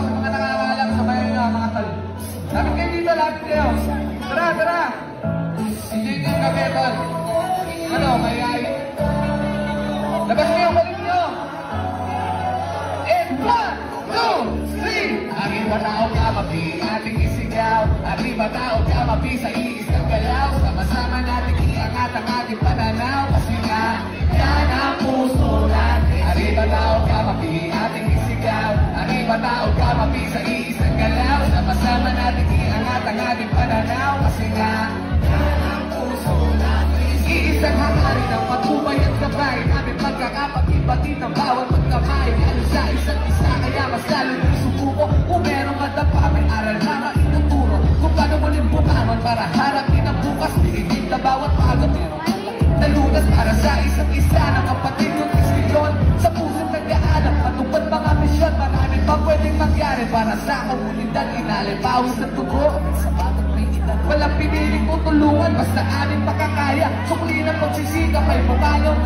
sa mga nakakalam, sabayan nyo mga tol. Lapit kayo dito, lapit kayo. Tara, tara. Hindi nyo kami, tol. Ano, may ayun. Labas nyo, balik nyo. And 1, 2, 3. Arriba tao ka, mapi, ating isigaw. Arriba tao ka, mapi, sa iisang galaw. Sama-sama natin iangat ang ating pananaw. Kasi nga, yan ang puso natin. Arriba tao ka, mapi, ating isigaw. Arriba tao ka, mapi, sa iisang galaw. Sama-sama natin iangat ang ating pananaw. Kasi nga, yan ang puso natin. Iisang hangarin ang matubay at gabay namin pagkakapag-ibatid ng bawat magkamay. Ano sa isa't isa, kaya mas lalo yung subuko. Kung merong madapa, may aral na maituturo. Kung paano muling bumangon para harapin ang bukas. Binigit na bawat pagod, merong nalunas para sa isa't isa ng kapatid yung istilyon. Sa pusong nag-aanap, matupad mga misyon. Maraming pa pwedeng mangyari para sa komunidad. Inalipawis sa tubo, sa batang may edad. Walang piniling tutulungan, basta aming makakaya. Sukli ng pagsisikap ay bumangon.